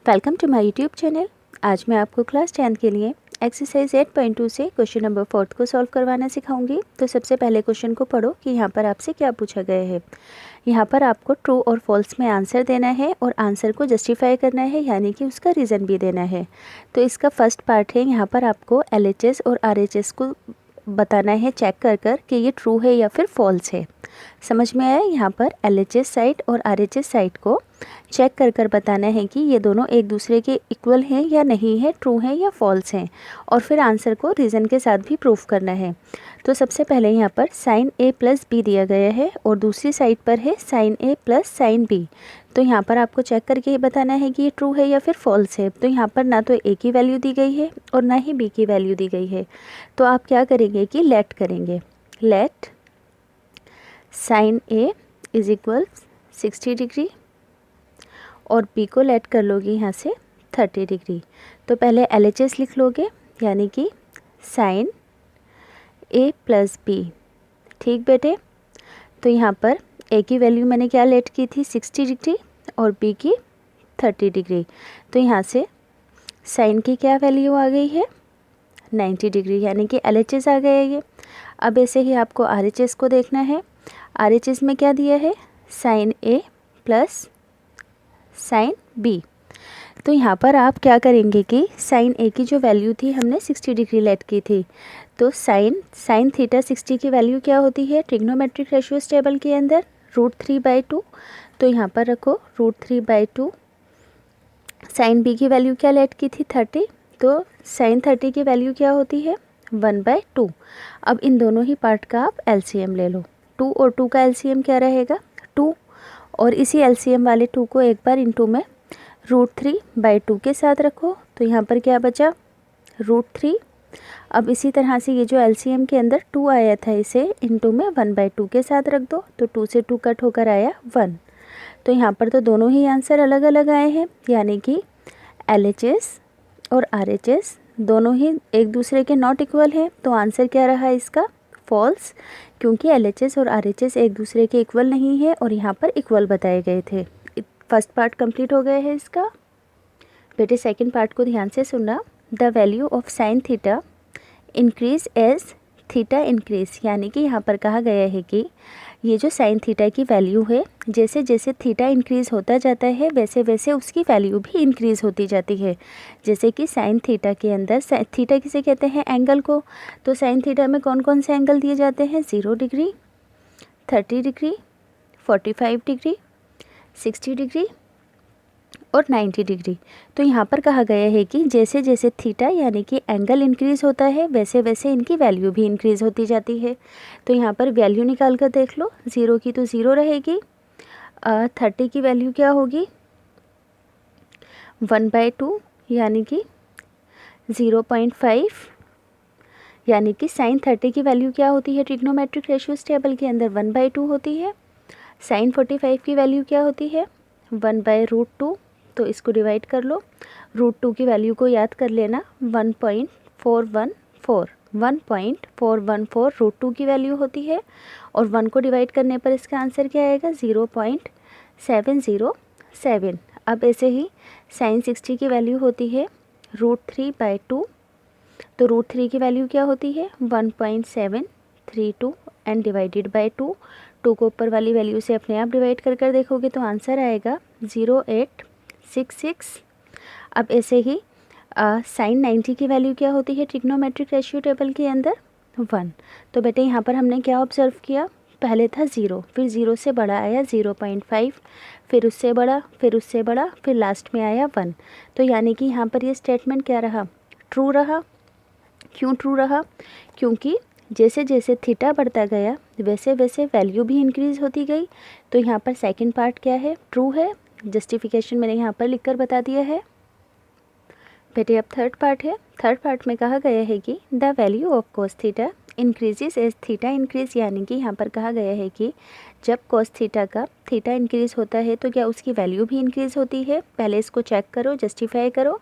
Welcome to my YouTube channel. आज मैं आपको क्लास 10 के लिए एक्सरसाइज 8.2 से क्वेश्चन नंबर 4 को सॉल्व करवाना सिखाऊंगी। तो सबसे पहले क्वेश्चन को पढ़ो कि यहाँ पर आपसे क्या पूछा गया है। यहाँ पर आपको ट्रू और फॉल्स में आंसर देना है और आंसर को जस्टिफाई करना है, यानी कि उसका रीज़न भी देना है। तो इसका फर्स्ट पार्ट है, यहाँ पर आपको LHS और RHS को बताना है चेक कर कि ये ट्रू है या फिर फॉल्स है। समझ में आया? यहाँ पर LHS साइड और RHS साइड को चेक कर बताना है कि ये दोनों एक दूसरे के इक्वल हैं या नहीं है, ट्रू है या फॉल्स हैं, और फिर आंसर को रीज़न के साथ भी प्रूफ करना है। तो सबसे पहले यहाँ पर sin A प्लस B दिया गया है और दूसरी साइड पर है sin A plus sin B। तो यहाँ पर आपको चेक करके ये बताना है कि ये ट्रू है या फिर फॉल्स है। तो यहाँ पर ना तो A की वैल्यू दी गई है और ना ही B की वैल्यू दी गई है। तो आप क्या करेंगे कि लेट करेंगे, let sin A is equal 60 degree और B को लेट कर लोगे यहाँ से 30 डिग्री। तो पहले LHS लिख लोगे, यानी कि sin A प्लस B। ठीक बेटे, तो यहाँ पर A की वैल्यू मैंने क्या लेट की थी 60 डिग्री और B की 30 डिग्री। तो यहाँ से sin की क्या वैल्यू आ गई है 90 डिग्री, यानी कि LHS आ गया ये। अब ऐसे ही आपको RHS को देखना है। RHS में क्या दिया है sin A plus sin B। तो यहाँ पर आप क्या करेंगे कि sin A की जो वैल्यू थी हमने 60 डिग्री लेट की थी, तो sin थीटा 60 की वैल्यू क्या होती है ट्रिग्नोमेट्रिक रेशियोज टेबल के अंदर √3/2। तो यहाँ पर रखो √3/2। sin B की वैल्यू क्या लेट की थी 30, तो sin 30 की वैल्यू क्या होती है 1/2। अब इन दोनों ही पार्ट का आप LCM ले लो। 2 और 2 का LCM क्या रहेगा 2, और इसी LCM वाले 2 को एक बार इंटू में √3/2 के साथ रखो। तो यहाँ पर क्या बचा √3। अब इसी तरह से ये जो LCM के अंदर 2 आया था, इसे इंटू में 1/2 के साथ रख दो। तो 2 से 2 कट होकर आया 1। तो यहाँ पर तो दोनों ही आंसर अलग अलग आए हैं, यानी कि LHS और RHS दोनों ही एक दूसरे के नॉट इक्वल है। तो आंसर क्या रहा इसका फॉल्स, क्योंकि LHS और RHS एक दूसरे के इक्वल नहीं है और यहाँ पर इक्वल बताए गए थे। फर्स्ट पार्ट कंप्लीट हो गया है इसका। बेटे सेकंड पार्ट को ध्यान से सुनना। The value of sine theta increase as theta increase, यानी कि यहाँ पर कहा गया है कि ये जो साइन थीटा की वैल्यू है, जैसे जैसे थीटा इंक्रीज़ होता जाता है वैसे वैसे उसकी वैल्यू भी इंक्रीज़ होती जाती है। जैसे कि साइन थीटा के अंदर, थीटा किसे कहते हैं एंगल को, तो साइन थीटा में कौन कौन से एंगल दिए जाते हैं 0 डिग्री, 30 डिग्री, 45 डिग्री, 60 डिग्री और 90 डिग्री। तो यहाँ पर कहा गया है कि जैसे जैसे थीटा यानी कि एंगल इंक्रीज़ होता है वैसे वैसे इनकी वैल्यू भी इंक्रीज़ होती जाती है। तो यहाँ पर वैल्यू निकाल कर देख लो। 0 की तो 0 रहेगी, 30 की वैल्यू क्या होगी 1/2, यानी कि 0.5, यानी कि साइन 30 की वैल्यू क्या होती है ट्रिग्नोमेट्रिक रेशियोज टेबल के अंदर 1/2 होती है। साइन 45 की वैल्यू क्या होती है 1/√2। तो इसको डिवाइड कर लो, √2 की वैल्यू को याद कर लेना 1.414, 1.414 √2 की वैल्यू होती है, और 1 को डिवाइड करने पर इसका आंसर क्या आएगा 0.707। अब ऐसे ही साइन 60 की वैल्यू होती है √3/2। तो √3 की वैल्यू क्या होती है 1.732 एंड डिवाइडेड बाई 2। 2 को ऊपर वाली वैल्यू से अपने आप डिवाइड कर देखोगे तो आंसर आएगा 0.866। अब ऐसे ही साइन 90 की वैल्यू क्या होती है ट्रिग्नोमेट्रिक रेशियो टेबल के अंदर 1। तो बेटे यहाँ पर हमने क्या ऑब्जर्व किया, पहले था 0, फिर 0 से बड़ा आया 0.5, फिर उससे बड़ा, फिर उससे बड़ा, फिर लास्ट में आया 1। तो यानी कि यहाँ पर ये स्टेटमेंट क्या रहा ट्रू रहा। क्यों ट्रू रहा, क्योंकि जैसे जैसे थीटा बढ़ता गया वैसे वैसे वैल्यू भी इंक्रीज़ होती गई। तो यहाँ पर सेकंड पार्ट क्या है ट्रू है। जस्टिफिकेशन मैंने यहाँ पर लिखकर बता दिया है। बेटे अब थर्ड पार्ट है। थर्ड पार्ट में कहा गया है कि the value of cos theta increases as theta increase, यानी कि यहाँ पर कहा गया है कि जब कोस थीटा का थीटा इंक्रीज़ होता है तो क्या उसकी वैल्यू भी इंक्रीज़ होती है। पहले इसको चेक करो, जस्टिफाई करो।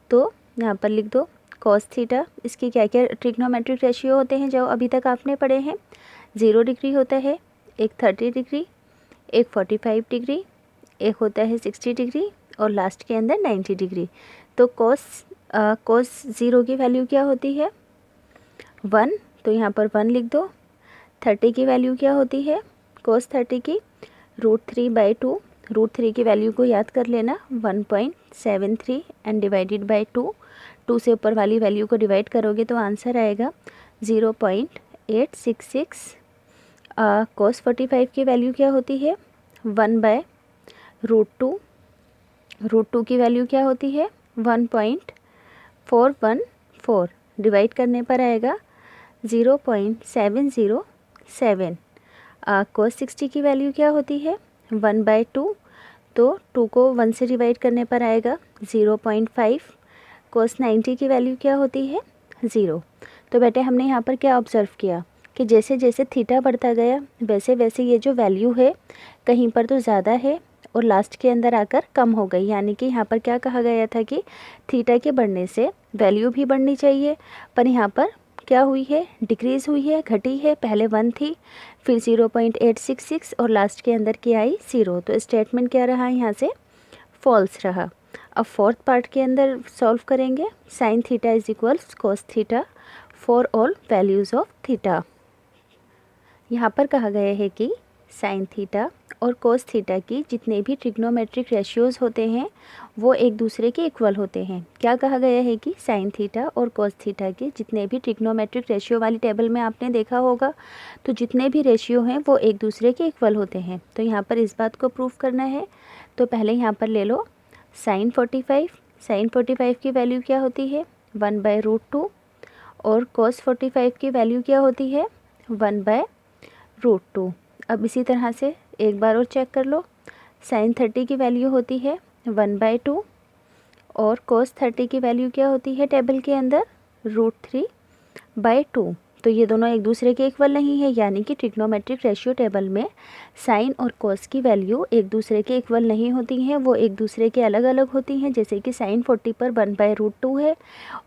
तो यहाँ पर लिख दो कॉस थीटा, इसकी क्या क्या ट्रिग्नोमेट्रिक रेशियो होते हैं जो अभी तक आपने पढ़े हैं। 0 डिग्री होता है, एक 30 डिग्री, एक 45 डिग्री, एक होता है 60 डिग्री और लास्ट के अंदर 90 डिग्री। तो cos 0 की वैल्यू क्या होती है 1, तो यहाँ पर 1 लिख दो। 30 की वैल्यू क्या होती है cos 30 की √3/2। √3 की वैल्यू को याद कर लेना 1.73 एंड डिवाइडेड बाय 2 से ऊपर वाली वैल्यू को डिवाइड करोगे तो आंसर आएगा 0.866। cos 45 की वैल्यू क्या होती है 1/√2। √2 की वैल्यू क्या होती है 1.414, डिवाइड करने पर आएगा 0.707। cos 60 की वैल्यू क्या होती है 1/2, तो 2 को 1 से डिवाइड करने पर आएगा 0.5। cos 90 की वैल्यू क्या होती है 0। तो बेटे हमने यहाँ पर क्या ऑब्ज़र्व किया कि जैसे जैसे थीटा बढ़ता गया वैसे वैसे ये जो वैल्यू है कहीं पर तो ज़्यादा है और लास्ट के अंदर आकर कम हो गई। यानी कि यहाँ पर क्या कहा गया था कि थीटा के बढ़ने से वैल्यू भी बढ़नी चाहिए, पर यहाँ पर क्या हुई है डिक्रीज़ हुई है, घटी है। पहले 1 थी, फिर 0.866 और लास्ट के अंदर क्या आई 0। तो स्टेटमेंट क्या रहा यहाँ से फॉल्स रहा। अब फोर्थ पार्ट के अंदर सॉल्व करेंगे। Sine theta is equals cos theta for all values of theta. यहाँ पर कहा गया है कि साइन थीटा और कोस थीटा की जितने भी ट्रिग्नोमेट्रिक रेशियोज़ होते हैं वो एक दूसरे के इक्वल होते हैं। क्या कहा गया है कि साइन थीटा और कोस थीटा के जितने भी ट्रिग्नोमेट्रिक रेशियो वाली टेबल में आपने देखा होगा, तो जितने भी रेशियो हैं वो एक दूसरे के इक्वल होते हैं। तो यहाँ पर इस बात को प्रूव करना है, तो पहले यहाँ पर ले लो साइन 45। साइन 45 की वैल्यू क्या होती है 1/√2 और cos 45 की वैल्यू क्या होती है 1/√2। अब इसी तरह से एक बार और चेक कर लो। साइन 30 की वैल्यू होती है 1/2 और cos 30 की वैल्यू क्या होती है टेबल के अंदर √3/2। तो ये दोनों एक दूसरे के इक्वल नहीं है, यानी कि ट्रिग्नोमेट्रिक रेशियो टेबल में साइन और cos की वैल्यू एक दूसरे के इक्वल नहीं होती हैं, वो एक दूसरे के अलग अलग होती हैं। जैसे कि साइन 40 पर 1/√2 है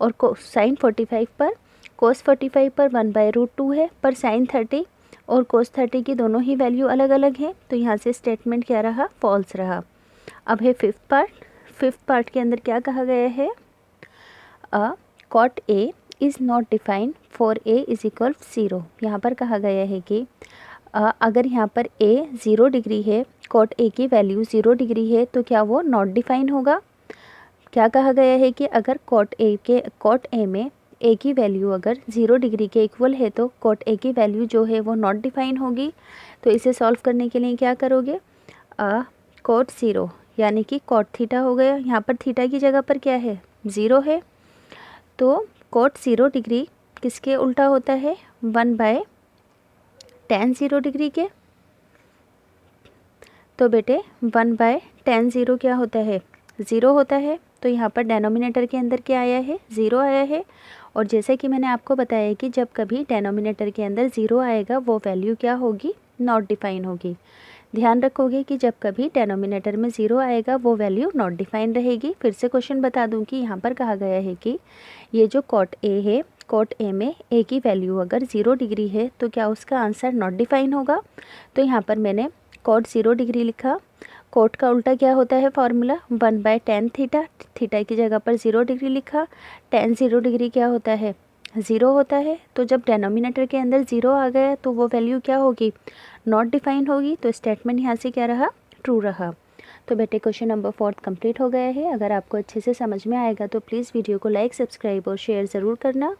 और साइन 45 पर cos 45 पर 1/√2 है, पर साइन 30 और cos 30 की दोनों ही वैल्यू अलग अलग हैं। तो यहाँ से स्टेटमेंट क्या रहा फॉल्स रहा। अब है फिफ्थ पार्ट। फिफ्थ पार्ट के अंदर क्या कहा गया है cot A is not defined for A is equal 0। यहाँ पर कहा गया है कि अगर यहाँ पर A 0 डिग्री है, cot A की वैल्यू 0 डिग्री है, तो क्या वो नॉट डिफाइन होगा। क्या कहा गया है कि अगर cot A में A की वैल्यू अगर 0 डिग्री के इक्वल है तो cot A की वैल्यू जो है वो नॉट डिफाइन होगी। तो इसे सॉल्व करने के लिए क्या करोगे cot 0 यानी कि cot थीटा हो गया। यहाँ पर थीटा की जगह पर क्या है 0 है, तो cot 0 डिग्री किसके उल्टा होता है 1/tan 0 डिग्री के। तो बेटे 1/tan 0 क्या होता है 0 होता है। तो यहाँ पर डेनोमिनेटर के अंदर क्या आया है 0 आया है। और जैसे कि मैंने आपको बताया कि जब कभी डेनोमिनेटर के अंदर 0 आएगा वो वैल्यू क्या होगी नॉट डिफाइन होगी। ध्यान रखोगे कि जब कभी डेनोमिनेटर में 0 आएगा वो वैल्यू नॉट डिफाइन रहेगी। फिर से क्वेश्चन बता दूं कि यहाँ पर कहा गया है कि ये जो cot A है, cot A में A की वैल्यू अगर 0 डिग्री है तो क्या उसका आंसर नॉट डिफाइन होगा। तो यहाँ पर मैंने cot 0 डिग्री लिखा। cot का उल्टा क्या होता है फॉर्मूला 1/tan थीटा। थीटा की जगह पर 0 डिग्री लिखा। tan 0 डिग्री क्या होता है 0 होता है। तो जब डेनोमिनेटर के अंदर 0 आ गया तो वो वैल्यू क्या होगी नॉट डिफाइन होगी। तो स्टेटमेंट यहाँ से क्या रहा ट्रू रहा। तो बेटे क्वेश्चन नंबर 4 कंप्लीट हो गया है। अगर आपको अच्छे से समझ में आएगा तो प्लीज़ वीडियो को लाइक, सब्सक्राइब और शेयर ज़रूर करना।